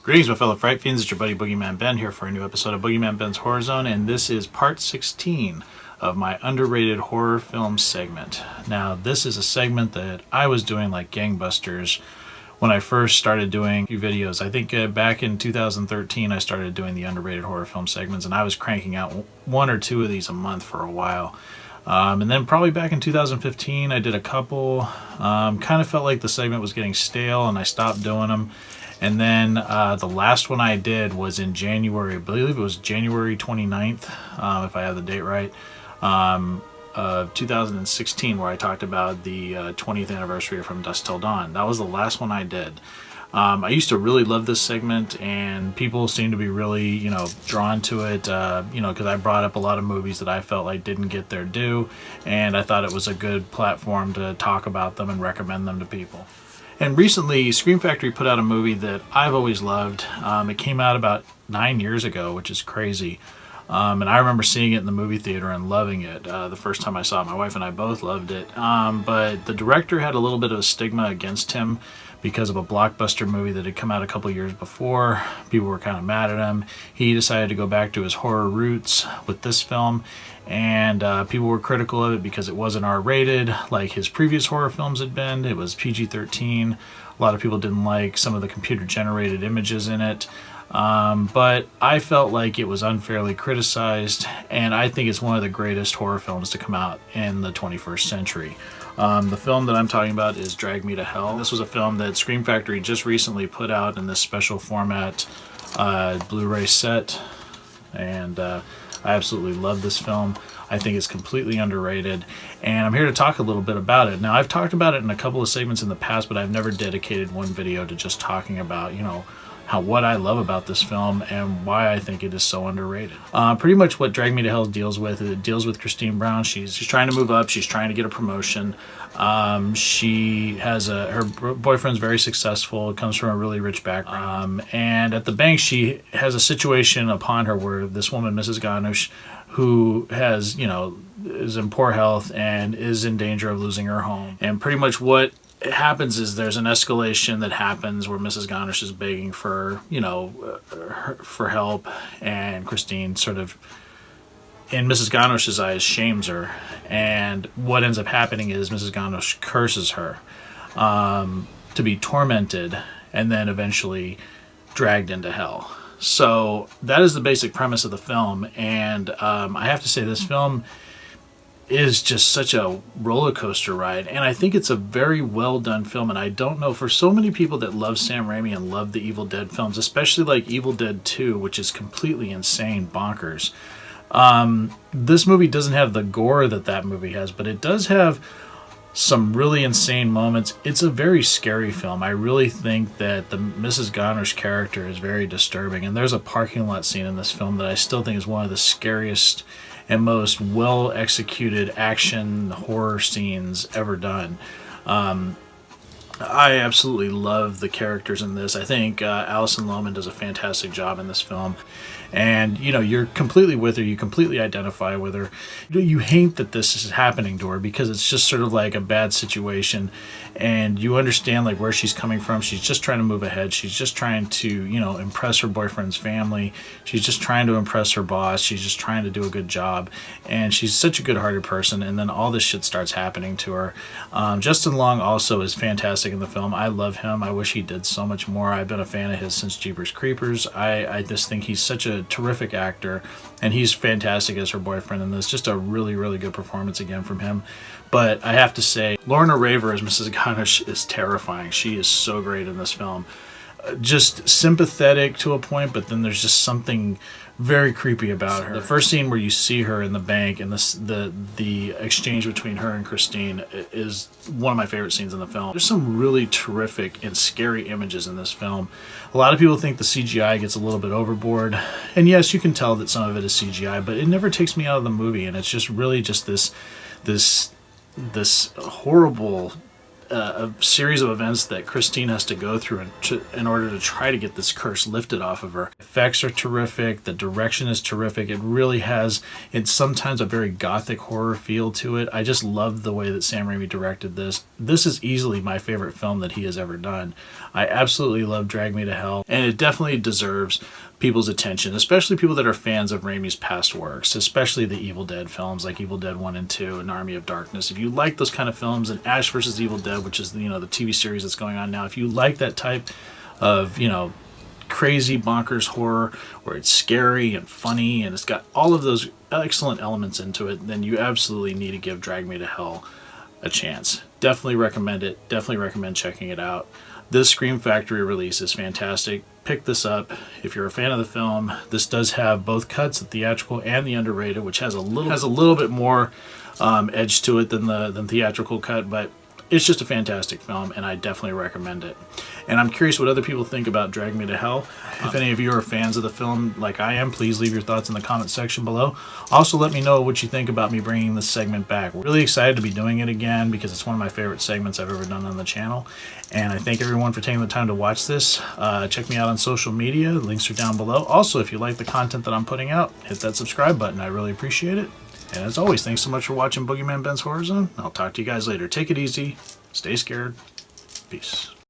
Greetings, my fellow Fright Fiends. It's your buddy Boogeyman Ben here for a new episode of Boogeyman Ben's Horror Zone, and this is part 16 of my underrated horror film segment. Now, this is a segment that I was doing like gangbusters when I first started doing videos. I think back in 2013 I started doing the underrated horror film segments, and I was cranking out one or two of these a month for a while. And then probably back in 2015 I did a couple. Kind of felt like the segment was getting stale and I stopped doing them. And then the last one I did was in January, I believe it was January 29th, if I have the date right, of 2016, where I talked about the 20th anniversary of From Dusk Till Dawn. That was the last one I did. I used to really love this segment, and people seem to be really, drawn to it, because I brought up a lot of movies that I felt like didn't get their due, and I thought it was a good platform to talk about them and recommend them to people. And recently, Scream Factory put out a movie that I've always loved. It came out about 9 years ago, which is crazy. And I remember seeing it in the movie theater and loving it the first time I saw it. My wife and I both loved it. But the director had a little bit of a stigma against him because of a blockbuster movie that had come out a couple years before. People were kind of mad at him. He decided to go back to his horror roots with this film. And people were critical of it because it wasn't R-rated like his previous horror films had been. It was PG-13. A lot of people didn't like some of the computer-generated images in it. But I felt like it was unfairly criticized, and I think it's one of the greatest horror films to come out in the 21st century. The film that I'm talking about is Drag Me to Hell. This was a film that Scream Factory just recently put out in this special format Blu-ray set, and I absolutely love this film. I think it's completely underrated, and I'm here to talk a little bit about it. Now, I've talked about it in a couple of segments in the past, but I've never dedicated one video to just talking about, what I love about this film and why I think it is so underrated. Pretty much what Drag Me to Hell deals with, it deals with Christine Brown. She's trying to move up. She's trying to get a promotion. She has her boyfriend's very successful, comes from a really rich background. And at the bank, she has a situation upon her where this woman, Mrs. Ganush, who has, is in poor health and is in danger of losing her home. And pretty much what happens is there's an escalation that happens where Mrs. Ganush is begging for, for help, and Christine sort of, in Mrs. Ganush's eyes, shames her. And what ends up happening is Mrs. Ganush curses her to be tormented and then eventually dragged into hell. So that is the basic premise of the film, and I have to say this film is just such a roller coaster ride, and I think it's a very well done film. And I don't know, for so many people that love Sam Raimi and love the Evil Dead films, especially like Evil Dead 2, which is completely insane, bonkers. This movie doesn't have the gore that movie has, but it does have some really insane moments. It's a very scary film. I really think that the Mrs. Ganush character is very disturbing, and there's a parking lot scene in this film that I still think is one of the scariest and most well executed action horror scenes ever done. I absolutely love the characters in this. I think Alison Lohman does a fantastic job in this film. And, you're completely with her. You completely identify with her. You hate that this is happening to her because it's just sort of like a bad situation. And you understand like where she's coming from. She's just trying to move ahead. She's just trying to, impress her boyfriend's family. She's just trying to impress her boss. She's just trying to do a good job. And she's such a good-hearted person. And then all this shit starts happening to her. Justin Long also is fantastic in the film. I love him. I wish he did so much more. I've been a fan of his since Jeepers Creepers. I just think he's such a terrific actor, and he's fantastic as her boyfriend, and there's just a really, really good performance again from him. But I have to say, Lorna Raver as Mrs. Ganush is terrifying. She is so great in this film. Just sympathetic to a point, but then there's just something very creepy about her. The first scene where you see her in the bank and the exchange between her and Christine is one of my favorite scenes in the film. There's some really terrific and scary images in this film. A lot of people think the CGI gets a little bit overboard, and yes, you can tell that some of it is CGI, but it never takes me out of the movie, and it's just really just this horrible a series of events that Christine has to go through in order to try to get this curse lifted off of her. Effects are terrific. The direction is terrific. It really has, it's sometimes a very gothic horror feel to it. I just love the way that Sam Raimi directed this. This is easily my favorite film that he has ever done. I absolutely love Drag Me to Hell, and it definitely deserves people's attention, especially people that are fans of Raimi's past works, especially the Evil Dead films like Evil Dead 1 and 2 and Army of Darkness. If you like those kind of films, and Ash vs. Evil Dead, which is, the TV series that's going on now, if you like that type of, crazy bonkers horror where it's scary and funny and it's got all of those excellent elements into it, then you absolutely need to give Drag Me to Hell a chance. Definitely recommend it. Definitely recommend checking it out. This Scream Factory release is fantastic. Pick this up if you're a fan of the film. This does have both cuts, the theatrical and the underrated, which has a little bit more edge to it than the theatrical cut, but it's just a fantastic film, and I definitely recommend it. And I'm curious what other people think about Drag Me to Hell. If any of you are fans of the film like I am, please leave your thoughts in the comment section below. Also, let me know what you think about me bringing this segment back. We're really excited to be doing it again because it's one of my favorite segments I've ever done on the channel. And I thank everyone for taking the time to watch this. Check me out on social media. The links are down below. Also, if you like the content that I'm putting out, hit that subscribe button. I really appreciate it. And as always, thanks so much for watching Boogeyman Ben's Horror Zone. I'll talk to you guys later. Take it easy. Stay scared. Peace.